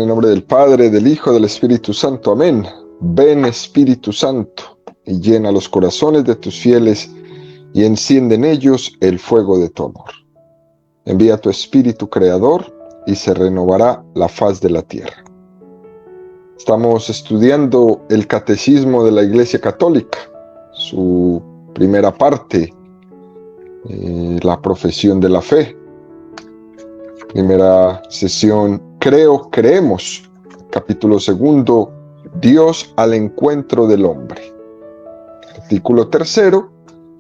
En el nombre del Padre, del Hijo, del Espíritu Santo. Amén. Ven, Espíritu Santo, y llena los corazones de tus fieles y enciende en ellos el fuego de tu amor. Envía tu Espíritu Creador y se renovará la faz de la tierra. Estamos estudiando el Catecismo de la Iglesia Católica, su primera parte, la profesión de la fe. Primera sesión, creo, creemos. Capítulo segundo, Dios al encuentro del hombre. Artículo tercero,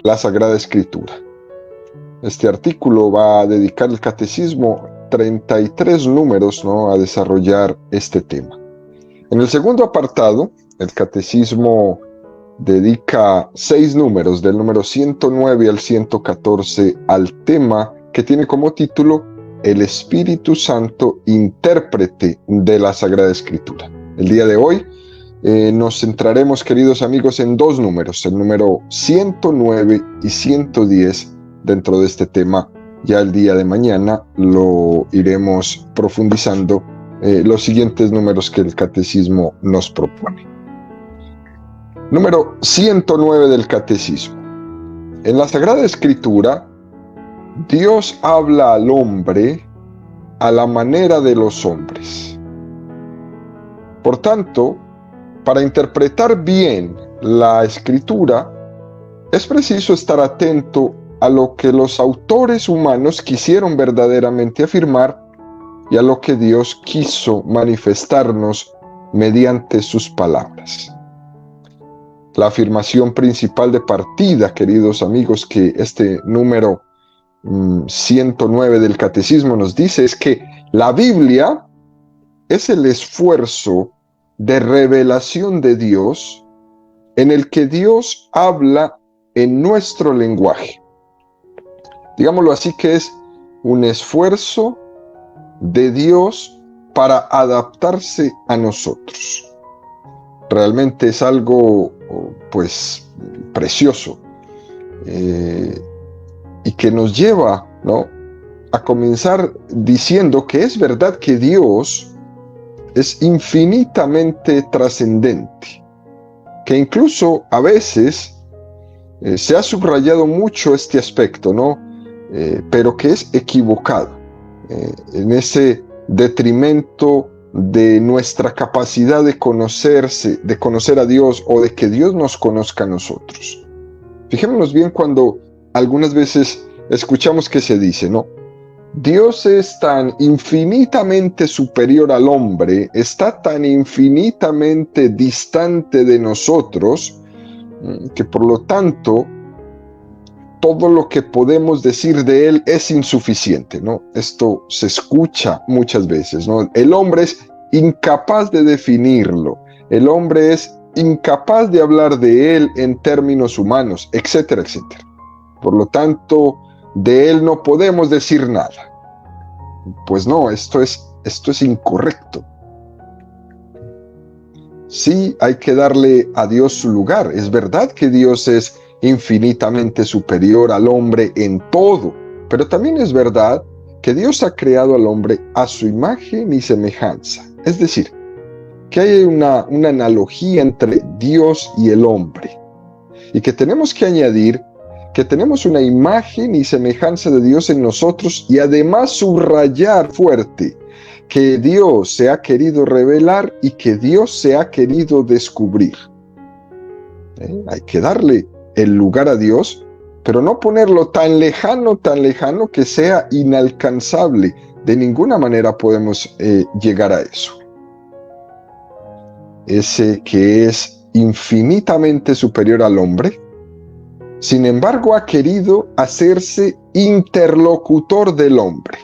la Sagrada Escritura. Este artículo va a dedicar el catecismo 33 números, ¿no?, a desarrollar este tema. En el segundo apartado, el catecismo dedica 6 números, del número 109 al 114, al tema que tiene como título El Espíritu Santo, intérprete de la Sagrada Escritura. El día de hoy nos centraremos, queridos amigos, en 2 números, el número 109 y 110 dentro de este tema. Ya el día de mañana lo iremos profundizando los siguientes números que el catecismo nos propone. Número 109 del catecismo. En la Sagrada Escritura, Dios habla al hombre a la manera de los hombres. Por tanto, para interpretar bien la Escritura, es preciso estar atento a lo que los autores humanos quisieron verdaderamente afirmar y a lo que Dios quiso manifestarnos mediante sus palabras. La afirmación principal de partida, queridos amigos, que este número 109 del Catecismo nos dice es que la Biblia es el esfuerzo de revelación de Dios en el que Dios habla en nuestro lenguaje. Digámoslo así, que es un esfuerzo de Dios para adaptarse a nosotros. Realmente es algo, pues, precioso y que nos lleva, ¿no?, a comenzar diciendo que es verdad que Dios es infinitamente trascendente, que incluso a veces se ha subrayado mucho este aspecto, ¿no?, pero que es equivocado, en ese detrimento de nuestra capacidad de conocer a Dios, o de que Dios nos conozca a nosotros. Fijémonos bien cuando algunas veces escuchamos que se dice, ¿no?, Dios es tan infinitamente superior al hombre, está tan infinitamente distante de nosotros, que por lo tanto todo lo que podemos decir de él es insuficiente, ¿no? Esto se escucha muchas veces, ¿no? El hombre es incapaz de definirlo, el hombre es incapaz de hablar de él en términos humanos, etcétera, etcétera. Por lo tanto, de él no podemos decir nada. Pues no, esto es incorrecto. Sí, hay que darle a Dios su lugar. Es verdad que Dios es infinitamente superior al hombre en todo, pero también es verdad que Dios ha creado al hombre a su imagen y semejanza. Es decir, que hay una analogía entre Dios y el hombre, y que tenemos que añadir que tenemos una imagen y semejanza de Dios en nosotros, y además subrayar fuerte que Dios se ha querido revelar y que Dios se ha querido descubrir. Hay que darle el lugar a Dios, pero no ponerlo tan lejano que sea inalcanzable. De ninguna manera podemos llegar a eso. Ese que es infinitamente superior al hombre, sin embargo, ha querido hacerse interlocutor del hombre.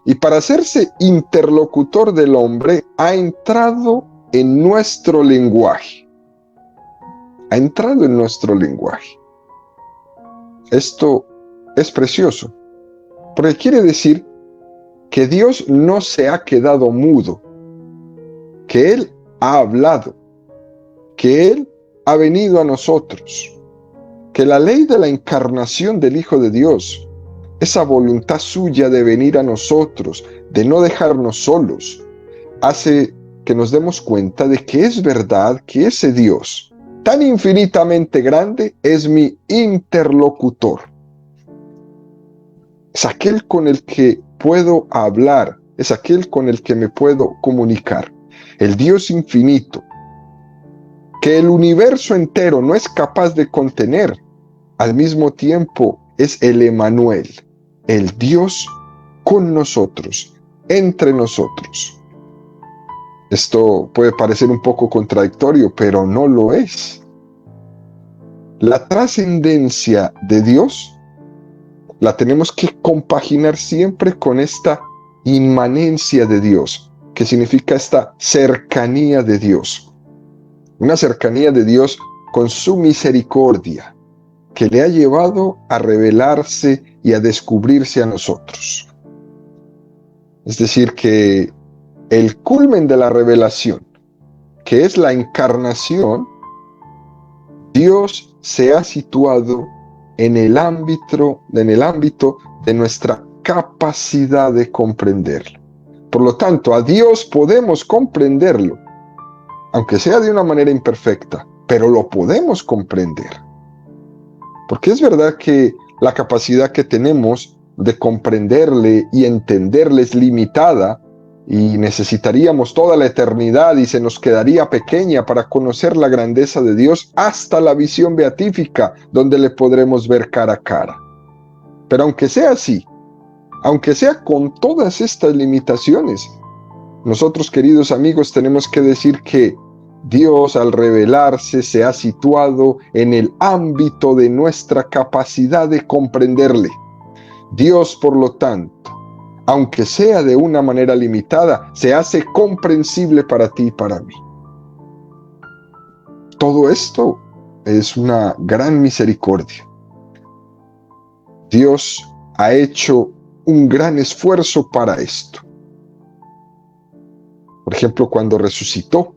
Y para hacerse interlocutor del hombre, ha entrado en nuestro lenguaje. Ha entrado en nuestro lenguaje. Esto es precioso, porque quiere decir que Dios no se ha quedado mudo, que Él ha hablado, que Él ha venido a nosotros, que la ley de la encarnación del Hijo de Dios, esa voluntad suya de venir a nosotros, de no dejarnos solos, hace que nos demos cuenta de que es verdad que ese Dios tan infinitamente grande es mi interlocutor. Es aquel con el que puedo hablar, es aquel con el que me puedo comunicar. El Dios infinito, que el universo entero no es capaz de contener, al mismo tiempo es el Emmanuel, el Dios con nosotros, entre nosotros. Esto puede parecer un poco contradictorio, pero no lo es. La trascendencia de Dios la tenemos que compaginar siempre con esta inmanencia de Dios, que significa esta cercanía de Dios. Una cercanía de Dios con su misericordia, que le ha llevado a revelarse y a descubrirse a nosotros. Es decir, que el culmen de la revelación, que es la encarnación, Dios se ha situado en el ámbito de nuestra capacidad de comprenderlo. Por lo tanto, a Dios podemos comprenderlo, aunque sea de una manera imperfecta, pero lo podemos comprender. Porque es verdad que la capacidad que tenemos de comprenderle y entenderle es limitada, y necesitaríamos toda la eternidad y se nos quedaría pequeña para conocer la grandeza de Dios hasta la visión beatífica, donde le podremos ver cara a cara. Pero aunque sea así, aunque sea con todas estas limitaciones, nosotros, queridos amigos, tenemos que decir que Dios, al revelarse, se ha situado en el ámbito de nuestra capacidad de comprenderle. Dios, por lo tanto, aunque sea de una manera limitada, se hace comprensible para ti y para mí. Todo esto es una gran misericordia. Dios ha hecho un gran esfuerzo para esto. Por ejemplo, cuando resucitó,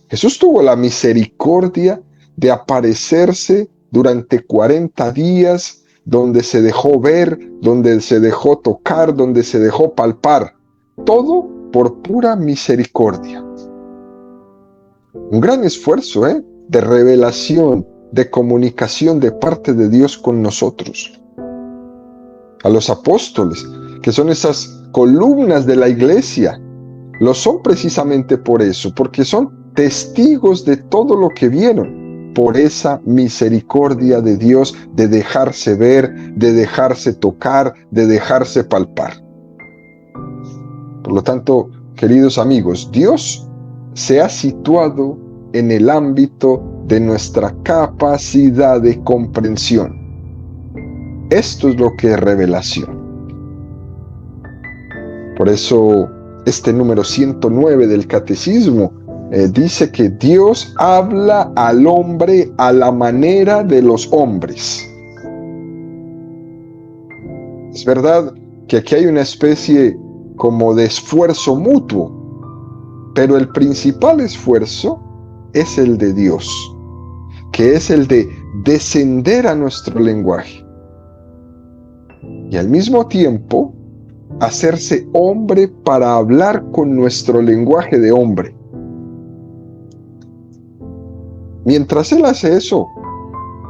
Jesús tuvo la misericordia de aparecerse durante 40 días, donde se dejó ver, donde se dejó tocar, donde se dejó palpar. Todo por pura misericordia. Un gran esfuerzo, de revelación, de comunicación de parte de Dios con nosotros. A los apóstoles, que son esas columnas de la iglesia, lo son precisamente por eso, porque son testigos de todo lo que vieron, por esa misericordia de Dios de dejarse ver, de dejarse tocar, de dejarse palpar. Por lo tanto, queridos amigos, Dios se ha situado en el ámbito de nuestra capacidad de comprensión. Esto es lo que es revelación. Por eso, este número 109 del Catecismo dice que Dios habla al hombre a la manera de los hombres. Es verdad que aquí hay una especie como de esfuerzo mutuo, pero el principal esfuerzo es el de Dios, que es el de descender a nuestro lenguaje y al mismo tiempo hacerse hombre para hablar con nuestro lenguaje de hombre. Mientras Él hace eso,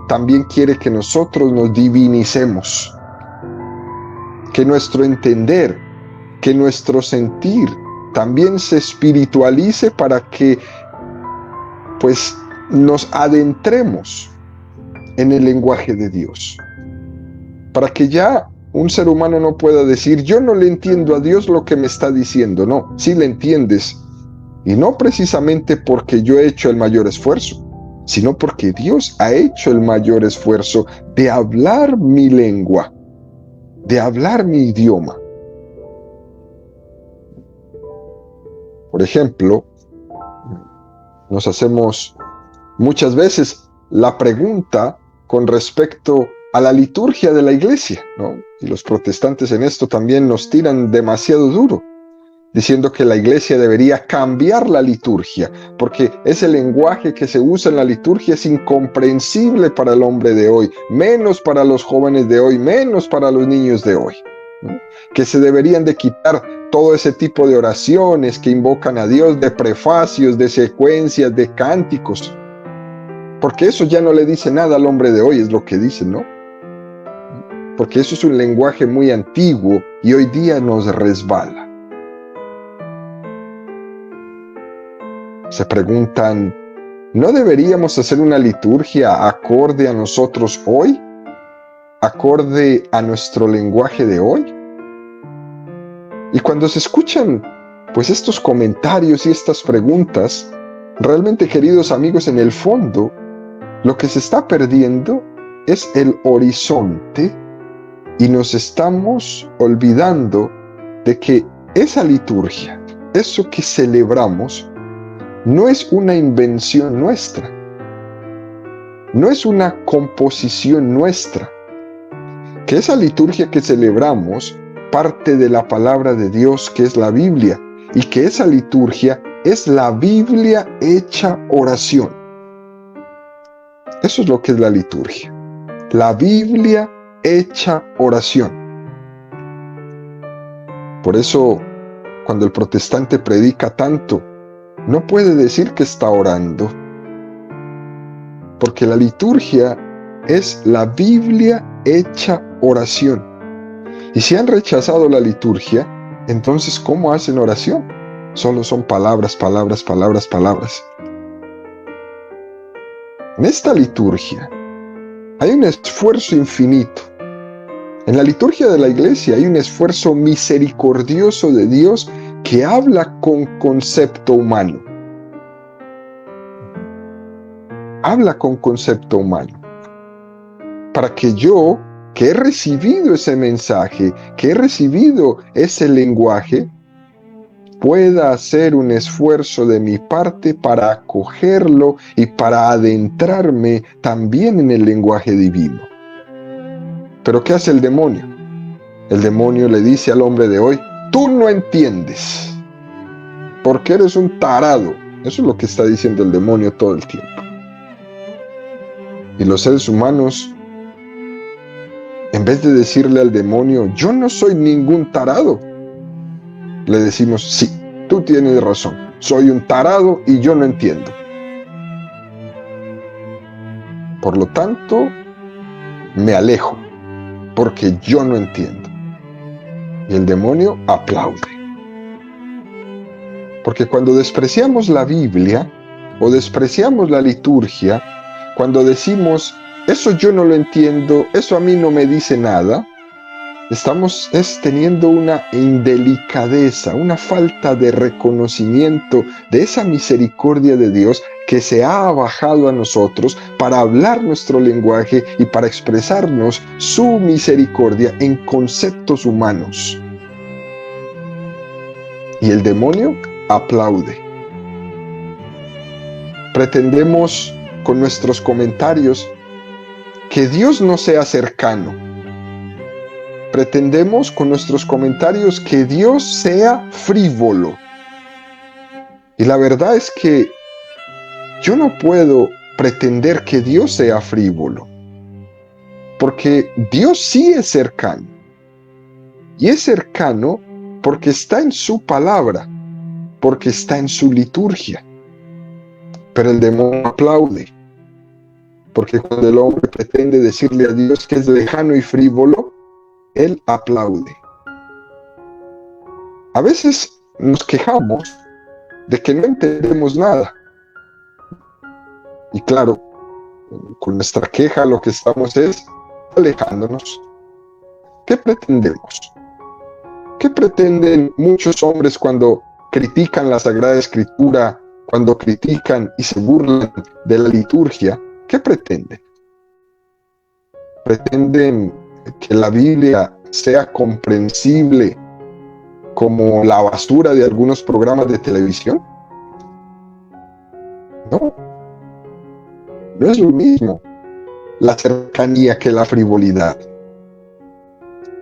también quiere que nosotros nos divinicemos, que nuestro entender, que nuestro sentir también se espiritualice para que pues nos adentremos en el lenguaje de Dios, para que ya un ser humano no pueda decir: yo no le entiendo a Dios lo que me está diciendo. No, sí le entiendes, y no precisamente porque yo he hecho el mayor esfuerzo, sino porque Dios ha hecho el mayor esfuerzo de hablar mi lengua, de hablar mi idioma. Por ejemplo, nos hacemos muchas veces la pregunta con respecto a la liturgia de la iglesia, ¿no? Y los protestantes en esto también nos tiran demasiado duro, diciendo que la iglesia debería cambiar la liturgia, porque ese lenguaje que se usa en la liturgia es incomprensible para el hombre de hoy, menos para los jóvenes de hoy, menos para los niños de hoy, ¿no? Que se deberían de quitar todo ese tipo de oraciones que invocan a Dios, de prefacios, de secuencias, de cánticos. Porque eso ya no le dice nada al hombre de hoy, es lo que dice, ¿no? Porque eso es un lenguaje muy antiguo y hoy día nos resbala. Se preguntan, ¿no deberíamos hacer una liturgia acorde a nosotros hoy? ¿Acorde a nuestro lenguaje de hoy? Y cuando se escuchan pues estos comentarios y estas preguntas, realmente, queridos amigos, en el fondo, lo que se está perdiendo es el horizonte y nos estamos olvidando de que esa liturgia, eso que celebramos, no es una invención nuestra, no es una composición nuestra, que esa liturgia que celebramos parte de la palabra de Dios, que es la Biblia, y que esa liturgia es la Biblia hecha oración. Eso es lo que es la liturgia, la Biblia hecha oración. Por eso, cuando el protestante predica tanto, no puede decir que está orando, porque la liturgia es la Biblia hecha oración. Y si han rechazado la liturgia, entonces ¿cómo hacen oración? Solo son palabras, palabras, palabras, palabras. En esta liturgia hay un esfuerzo infinito. En la liturgia de la iglesia hay un esfuerzo misericordioso de Dios que habla con concepto humano. Habla con concepto humano. Para que yo, que he recibido ese mensaje, que he recibido ese lenguaje, pueda hacer un esfuerzo de mi parte para acogerlo y para adentrarme también en el lenguaje divino. Pero ¿qué hace el demonio? El demonio le dice al hombre de hoy, tú no entiendes, porque eres un tarado. Eso es lo que está diciendo el demonio todo el tiempo. Y los seres humanos, en vez de decirle al demonio, yo no soy ningún tarado, le decimos, sí, tú tienes razón, soy un tarado y yo no entiendo. Por lo tanto, me alejo, porque yo no entiendo. Y el demonio aplaude. Porque cuando despreciamos la Biblia o despreciamos la liturgia, cuando decimos, eso yo no lo entiendo, eso a mí no me dice nada, estamos teniendo una indelicadeza, una falta de reconocimiento de esa misericordia de Dios que se ha bajado a nosotros para hablar nuestro lenguaje y para expresarnos su misericordia en conceptos humanos. Y el demonio aplaude. Pretendemos con nuestros comentarios que Dios no sea cercano. Pretendemos con nuestros comentarios que Dios sea frívolo. Y la verdad es que yo no puedo pretender que Dios sea frívolo, porque Dios sí es cercano. Y es cercano porque está en su palabra, porque está en su liturgia. Pero el demonio aplaude, porque cuando el hombre pretende decirle a Dios que es lejano y frívolo, él aplaude. A veces nos quejamos de que no entendemos nada. Y claro, con nuestra queja lo que estamos es alejándonos. ¿Qué pretendemos? ¿Qué pretenden muchos hombres cuando critican la Sagrada Escritura, cuando critican y se burlan de la liturgia? ¿Qué pretenden? ¿Pretenden que la Biblia sea comprensible como la basura de algunos programas de televisión? No, no es lo mismo la cercanía que la frivolidad.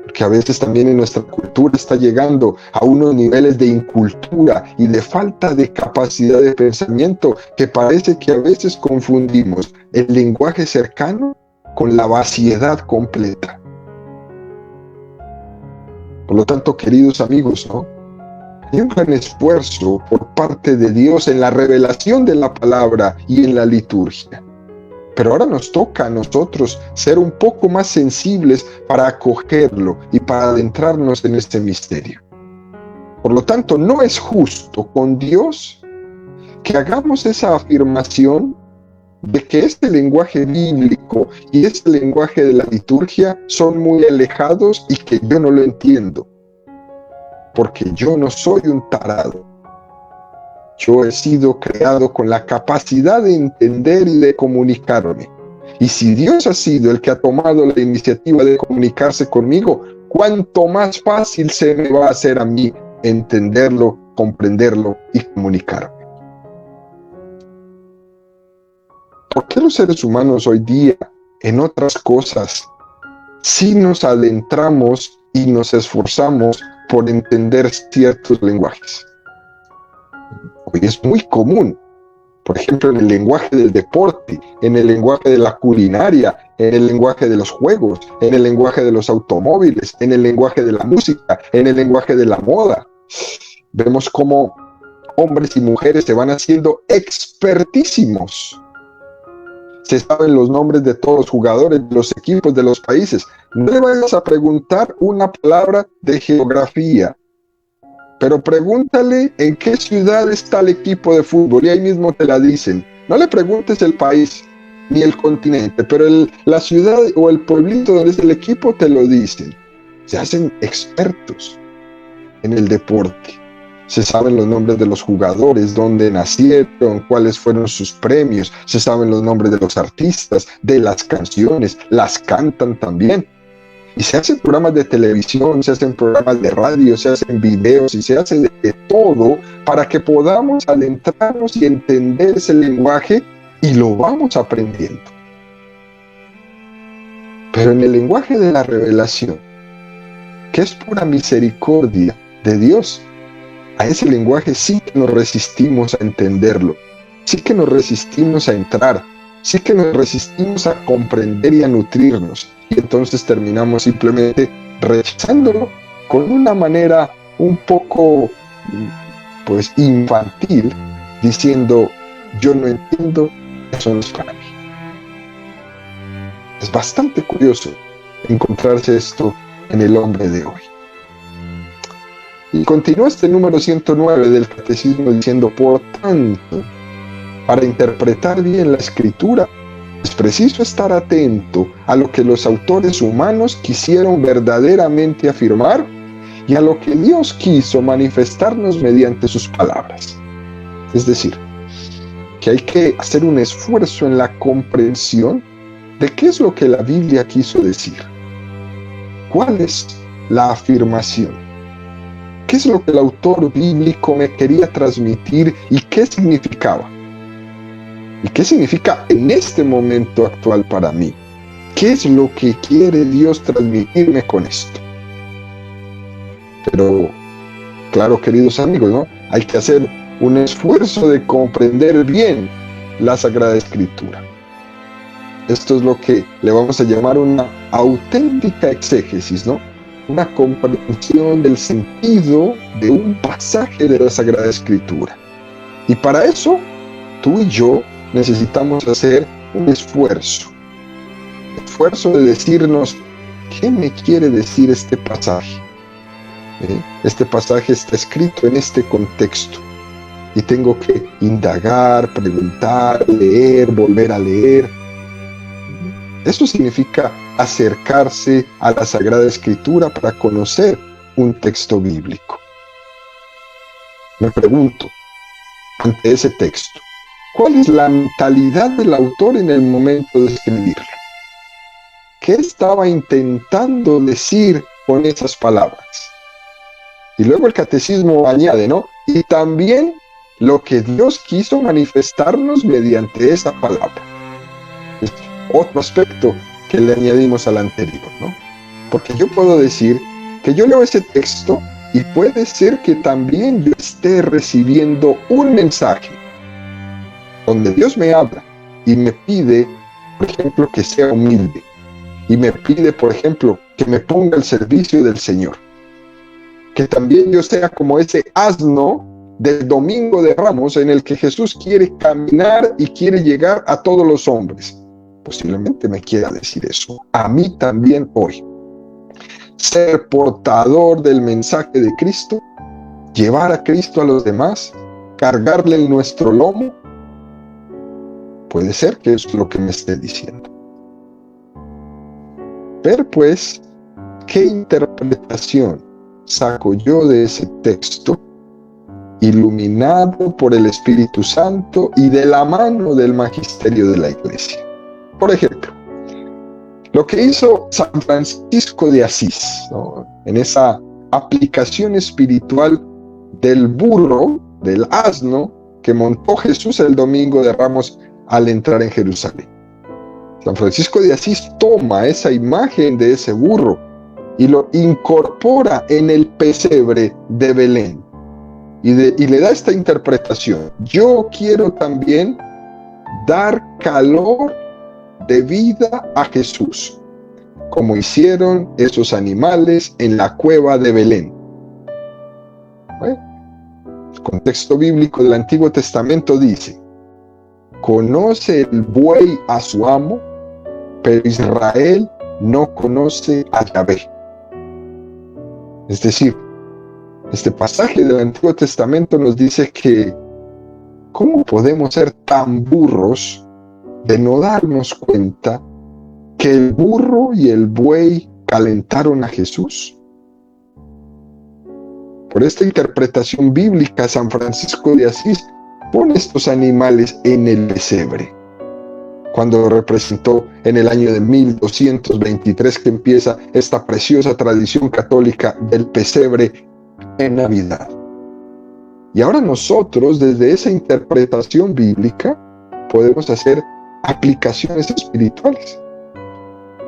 Porque a veces también en nuestra cultura está llegando a unos niveles de incultura y de falta de capacidad de pensamiento que parece que a veces confundimos el lenguaje cercano con la vaciedad completa. Por lo tanto, queridos amigos, ¿no? Hay un gran esfuerzo por parte de Dios en la revelación de la palabra y en la liturgia. Pero ahora nos toca a nosotros ser un poco más sensibles para acogerlo y para adentrarnos en este misterio. Por lo tanto, no es justo con Dios que hagamos esa afirmación de que este lenguaje bíblico y este lenguaje de la liturgia son muy alejados y que yo no lo entiendo. Porque yo no soy un tarado. Yo he sido creado con la capacidad de entender y de comunicarme. Y si Dios ha sido el que ha tomado la iniciativa de comunicarse conmigo, cuánto más fácil se me va a hacer a mí entenderlo, comprenderlo y comunicarme. ¿Por qué los seres humanos hoy día, en otras cosas, sí nos adentramos y nos esforzamos por entender ciertos lenguajes? Hoy es muy común, por ejemplo, en el lenguaje del deporte, en el lenguaje de la culinaria, en el lenguaje de los juegos, en el lenguaje de los automóviles, en el lenguaje de la música, en el lenguaje de la moda. Vemos cómo hombres y mujeres se van haciendo expertísimos. Se saben los nombres de todos los jugadores, de los equipos, de los países. No le vayas a preguntar una palabra de geografía, pero pregúntale en qué ciudad está el equipo de fútbol y ahí mismo te la dicen. No le preguntes el país ni el continente, pero la ciudad o el pueblito donde es el equipo te lo dicen. Se hacen expertos en el deporte. Se saben los nombres de los jugadores, dónde nacieron, cuáles fueron sus premios. Se saben los nombres de los artistas, de las canciones, las cantan también. Y se hacen programas de televisión, se hacen programas de radio, se hacen videos y se hace de todo para que podamos adentrarnos y entender ese lenguaje y lo vamos aprendiendo. Pero en el lenguaje de la revelación, que es pura misericordia de Dios, a ese lenguaje sí que nos resistimos a entenderlo, sí que nos resistimos a entrar, sí que nos resistimos a comprender y a nutrirnos, y entonces terminamos simplemente rechazándolo con una manera un poco, pues, infantil, diciendo, yo no entiendo, eso no es para mí. Es bastante curioso encontrarse esto en el hombre de hoy. Y continúa este número 109 del Catecismo diciendo, por tanto, para interpretar bien la Escritura, es preciso estar atento a lo que los autores humanos quisieron verdaderamente afirmar y a lo que Dios quiso manifestarnos mediante sus palabras. Es decir, que hay que hacer un esfuerzo en la comprensión de qué es lo que la Biblia quiso decir. ¿Cuál es la afirmación? ¿Qué es lo que el autor bíblico me quería transmitir y qué significaba? ¿Y qué significa en este momento actual para mí? ¿Qué es lo que quiere Dios transmitirme con esto? Pero, claro, queridos amigos, ¿no? Hay que hacer un esfuerzo de comprender bien la Sagrada Escritura. Esto es lo que le vamos a llamar una auténtica exégesis, ¿no? Una comprensión del sentido de un pasaje de la Sagrada Escritura. Y para eso, tú y yo necesitamos hacer un esfuerzo de decirnos, ¿qué me quiere decir este pasaje? Este pasaje está escrito en este contexto y tengo que indagar, preguntar, leer, volver a leer. Eso significa acercarse a la Sagrada Escritura para conocer un texto bíblico. Me pregunto, ante ese texto, ¿cuál es la mentalidad del autor en el momento de escribirlo? ¿Qué estaba intentando decir con esas palabras? Y luego el catecismo añade, ¿no? Y también lo que Dios quiso manifestarnos mediante esa palabra. Es otro aspecto que le añadimos al anterior, ¿no? Porque yo puedo decir que yo leo ese texto y puede ser que también yo esté recibiendo un mensaje donde Dios me habla y me pide, por ejemplo, que sea humilde y me pide, por ejemplo, que me ponga al servicio del Señor. que también yo sea como ese asno del Domingo de Ramos en el que Jesús quiere caminar y quiere llegar a todos los hombres. Posiblemente me quiera decir eso a mí también hoy. Ser portador del mensaje de Cristo, llevar a Cristo a los demás, cargarle en nuestro lomo. Puede ser que es lo que me esté diciendo. Pero pues, ¿qué interpretación saco yo de ese texto, iluminado por el Espíritu Santo y de la mano del magisterio de la Iglesia? Por ejemplo, lo que hizo San Francisco de Asís, ¿no?, en esa aplicación espiritual del burro, del asno, que montó Jesús el Domingo de Ramos al entrar en Jerusalén. San Francisco de Asís toma esa imagen de ese burro y lo incorpora en el pesebre de Belén. Y le da esta interpretación: yo quiero también dar calor de vida a Jesús, como hicieron esos animales en la cueva de Belén. El contexto bíblico del Antiguo Testamento dice: conoce el buey a su amo, pero Israel no conoce a Yahvé. Es decir, este pasaje del Antiguo Testamento nos dice que ¿cómo podemos ser tan burros de no darnos cuenta que el burro y el buey calentaron a Jesús? Por esta interpretación bíblica, San Francisco de Asís pone estos animales en el pesebre, cuando representó en el año de 1223 que empieza esta preciosa tradición católica del pesebre en Navidad. Y ahora nosotros, desde esa interpretación bíblica, podemos hacer aplicaciones espirituales.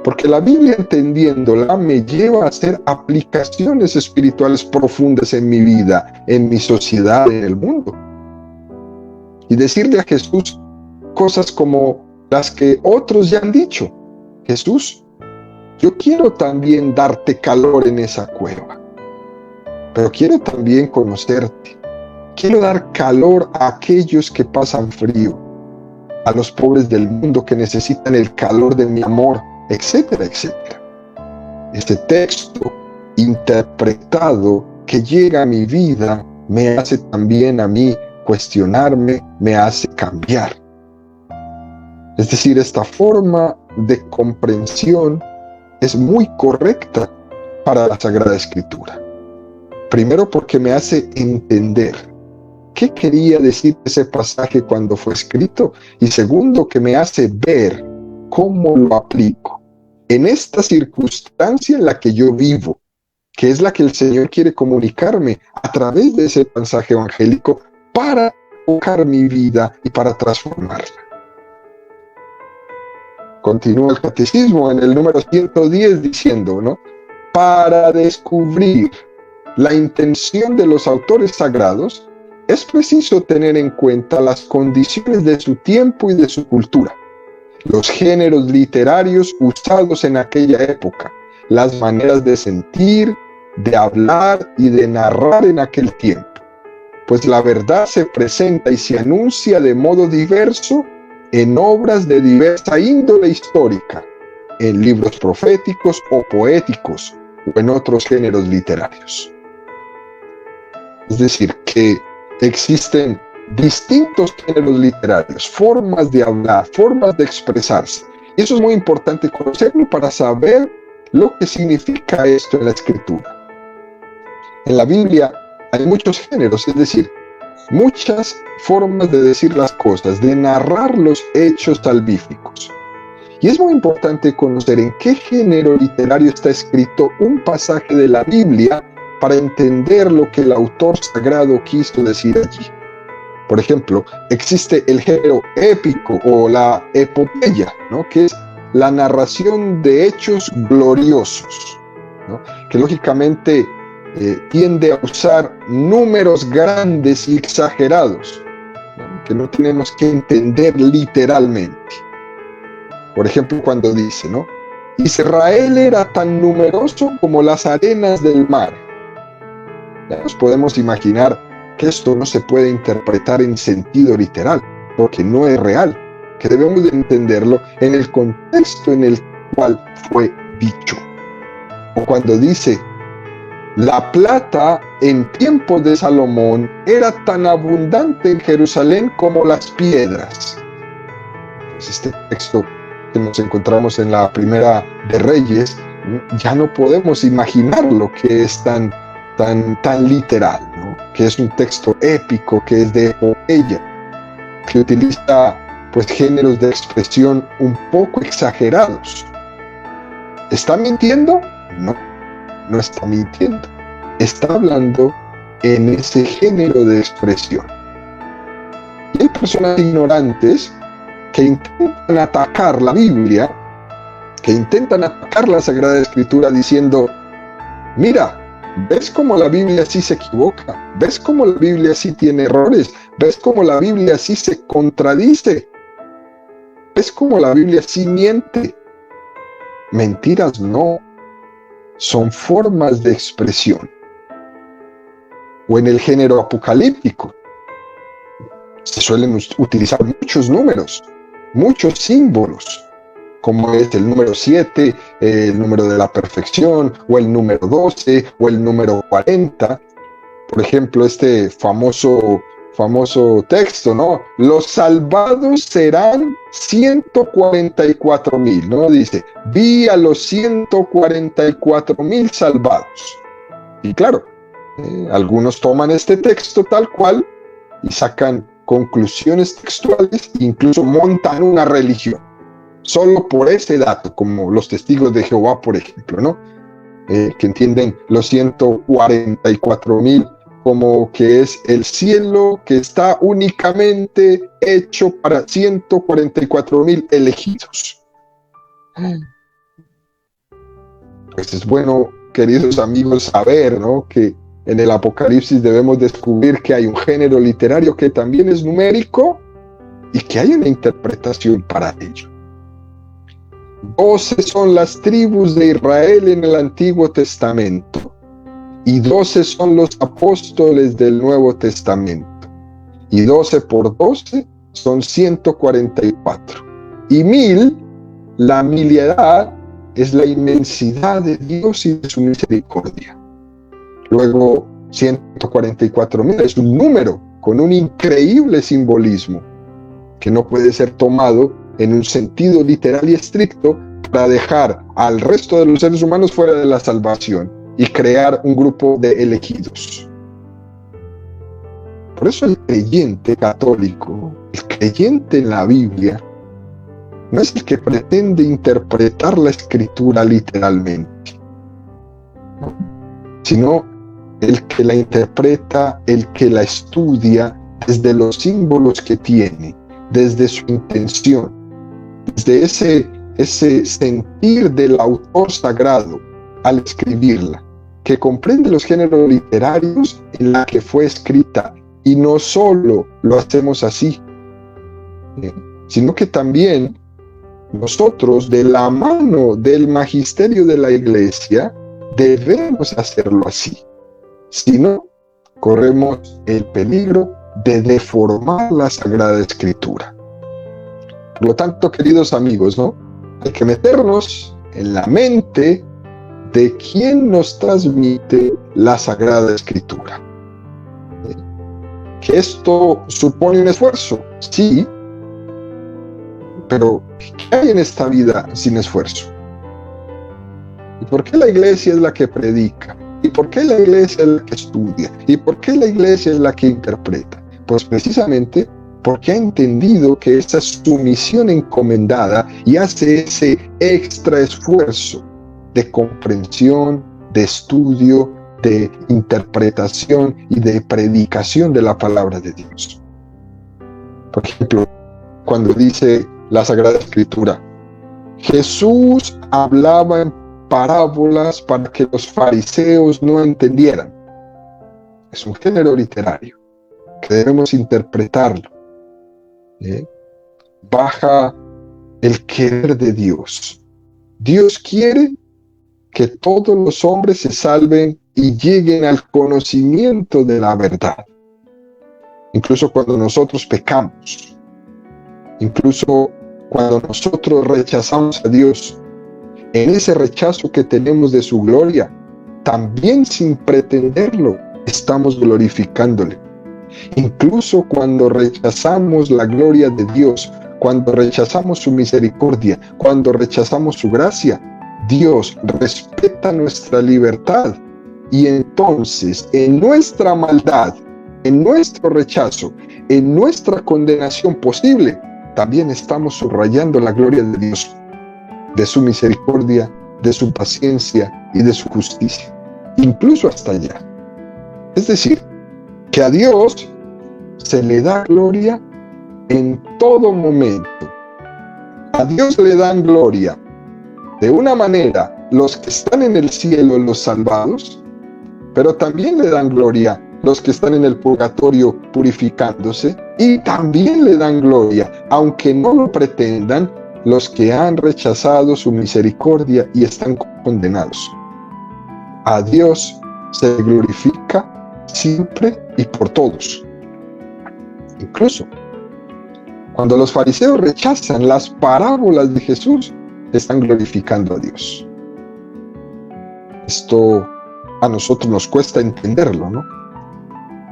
Porque la Biblia, entendiéndola, me lleva a hacer aplicaciones espirituales profundas en mi vida, en mi sociedad, en el mundo. Y decirle a Jesús cosas como las que otros ya han dicho: Jesús, yo quiero también darte calor en esa cueva, pero quiero también conocerte. Quiero dar calor a aquellos que pasan frío, a los pobres del mundo que necesitan el calor de mi amor, etcétera, etcétera. Este texto interpretado que llega a mi vida me hace también a mí cuestionarme, me hace cambiar. Es decir, esta forma de comprensión es muy correcta para la Sagrada Escritura. Primero, porque me hace entender qué quería decir ese pasaje cuando fue escrito, y segundo, que me hace ver cómo lo aplico en esta circunstancia en la que yo vivo, que es la que el Señor quiere comunicarme a través de ese mensaje evangélico para tocar mi vida y para transformarla. Continúa el catecismo en el número 110 diciendo, ¿no?, para descubrir la intención de los autores sagrados es preciso tener en cuenta las condiciones de su tiempo y de su cultura, los géneros literarios usados en aquella época, las maneras de sentir, de hablar y de narrar en aquel tiempo, pues la verdad se presenta y se anuncia de modo diverso en obras de diversa índole histórica, en libros proféticos o poéticos o en otros géneros literarios. Es decir, que existen distintos géneros literarios, formas de hablar, formas de expresarse. Y eso es muy importante conocerlo para saber lo que significa esto en la Escritura. En la Biblia hay muchos géneros, es decir, muchas formas de decir las cosas, de narrar los hechos salvíficos. Y es muy importante conocer en qué género literario está escrito un pasaje de la Biblia para entender lo que el autor sagrado quiso decir allí. Por ejemplo, existe el género épico o la epopeya, ¿no?, que es la narración de hechos gloriosos, ¿no?, que lógicamente tiende a usar números grandes y exagerados, ¿no?, que no tenemos que entender literalmente. Por ejemplo, cuando dice, ¿no?, Israel era tan numeroso como las arenas del mar. Ya nos podemos imaginar que esto no se puede interpretar en sentido literal, porque no es real, que debemos de entenderlo en el contexto en el cual fue dicho. O cuando dice, la plata en tiempos de Salomón era tan abundante en Jerusalén como las piedras. Pues este texto que nos encontramos en la Primera de Reyes, ya no podemos imaginar lo que es tan literal, ¿no? Que es un texto épico, que es de epopeya, que utiliza pues géneros de expresión un poco exagerados. ¿Está mintiendo? No, no está mintiendo. Está hablando en ese género de expresión. Y hay personas ignorantes que intentan atacar la Biblia, que intentan atacar la Sagrada Escritura diciendo, mira, ¿ves cómo la Biblia sí se equivoca? ¿Ves cómo la Biblia sí tiene errores? ¿Ves cómo la Biblia sí se contradice? ¿Ves cómo la Biblia sí miente? Mentiras no, son formas de expresión. O en el género apocalíptico, se suelen utilizar muchos números, muchos símbolos, como es el número 7, el número de la perfección, o el número 12, o el número 40. Por ejemplo, este famoso texto, ¿no? Los salvados serán 144,000, ¿no? Dice, vi a los 144,000 salvados. Y claro, algunos toman este texto tal cual y sacan conclusiones textuales e incluso montan una religión. Solo por ese dato, como los testigos de Jehová, por ejemplo, ¿no? Que entienden los 144,000 como que es el cielo que está únicamente hecho para 144,000 elegidos. Pues es bueno, queridos amigos, saber, ¿no?, que en el Apocalipsis debemos descubrir que hay un género literario que también es numérico y que hay una interpretación para ello. 12 son las tribus de Israel en el Antiguo Testamento y 12 son los apóstoles del Nuevo Testamento. Y 12 por 12 son 144. Y 1000, la miliedad, es la inmensidad de Dios y de su misericordia. Luego, 144,000 es un número con un increíble simbolismo que no puede ser tomado en un sentido literal y estricto para dejar al resto de los seres humanos fuera de la salvación y crear un grupo de elegidos. Por eso el creyente católico, el creyente en la Biblia, no es el que pretende interpretar la Escritura literalmente, sino el que la interpreta, el que la estudia desde los símbolos que tiene, desde su intención, desde ese sentir del autor sagrado al escribirla, que comprende los géneros literarios en la que fue escrita. Y no solo lo hacemos así, sino que también nosotros, de la mano del magisterio de la Iglesia, debemos hacerlo así. Si no, corremos el peligro de deformar la Sagrada Escritura. Por lo tanto, queridos amigos, ¿no?, hay que meternos en la mente de quien nos transmite la Sagrada Escritura. ¿Que esto supone un esfuerzo? Sí, pero ¿qué hay en esta vida sin esfuerzo? ¿Y por qué la Iglesia es la que predica? ¿Y por qué la Iglesia es la que estudia? ¿Y por qué la Iglesia es la que interpreta? Pues precisamente porque ha entendido que esa es su misión encomendada y hace ese extra esfuerzo de comprensión, de estudio, de interpretación y de predicación de la palabra de Dios. Por ejemplo, cuando dice la Sagrada Escritura, Jesús hablaba en parábolas para que los fariseos no entendieran. Es un género literario que debemos interpretarlo. Baja el querer de Dios. Dios quiere que todos los hombres se salven y lleguen al conocimiento de la verdad. Incluso cuando nosotros pecamos, incluso cuando nosotros rechazamos a Dios, en ese rechazo que tenemos de su gloria, también sin pretenderlo, estamos glorificándole. Incluso cuando rechazamos la gloria de Dios, cuando rechazamos su misericordia, cuando rechazamos su gracia, Dios respeta nuestra libertad. Y entonces, en nuestra maldad, en nuestro rechazo, en nuestra condenación posible, también estamos subrayando la gloria de Dios, de su misericordia, de su paciencia y de su justicia, incluso hasta allá. Es decir, que a Dios se le da gloria en todo momento. A Dios le dan gloria de una manera los que están en el cielo, los salvados, pero también le dan gloria los que están en el purgatorio purificándose, y también le dan gloria, aunque no lo pretendan, los que han rechazado su misericordia y están condenados. A Dios se glorifica siempre y por todos. Incluso cuando los fariseos rechazan las parábolas de Jesús, están glorificando a Dios. Esto a nosotros nos cuesta entenderlo, ¿no?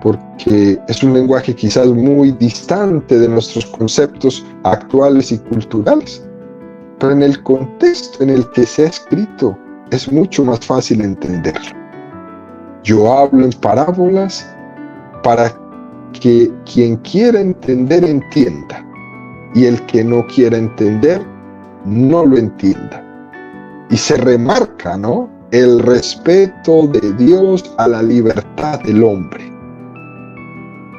Porque es un lenguaje quizás muy distante de nuestros conceptos actuales y culturales, pero en el contexto en el que se ha escrito es mucho más fácil entenderlo. Yo hablo en parábolas para que quien quiera entender entienda, y el que no quiera entender no lo entienda. Y se remarca, ¿no?, el respeto de Dios a la libertad del hombre.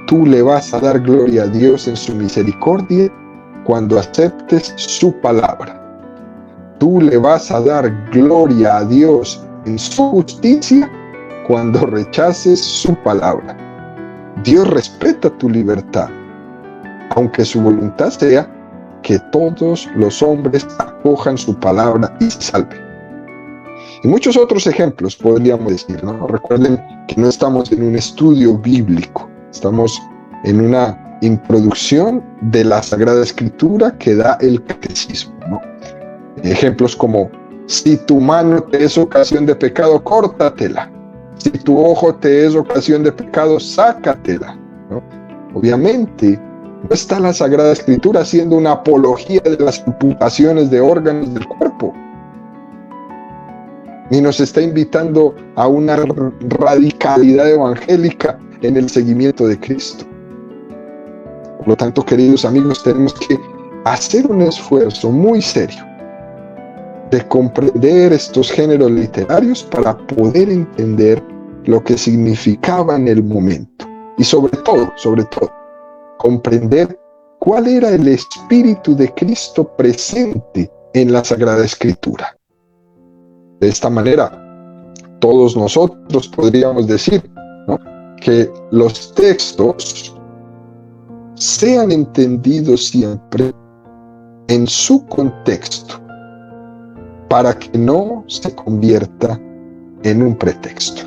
Tú le vas a dar gloria a Dios en su misericordia cuando aceptes su palabra. Tú le vas a dar gloria a Dios en su justicia cuando rechaces su palabra. Dios respeta tu libertad, aunque su voluntad sea que todos los hombres acojan su palabra y se salven. Y muchos otros ejemplos podríamos decir, ¿no? Recuerden que no estamos en un estudio bíblico, estamos en una introducción de la Sagrada Escritura que da el catecismo, ¿no? Ejemplos como: si tu mano te es ocasión de pecado, córtatela. Si tu ojo te es ocasión de pecado, sácatela, ¿no? Obviamente, no está la Sagrada Escritura haciendo una apología de las amputaciones de órganos del cuerpo, ni nos está invitando a una radicalidad evangélica en el seguimiento de Cristo. Por lo tanto, queridos amigos, tenemos que hacer un esfuerzo muy serio de comprender estos géneros literarios para poder entender lo que significaba en el momento. Y sobre todo, comprender cuál era el Espíritu de Cristo presente en la Sagrada Escritura. De esta manera, todos nosotros podríamos decir, ¿no?, que los textos sean entendidos siempre en su contexto, para que no se convierta en un pretexto.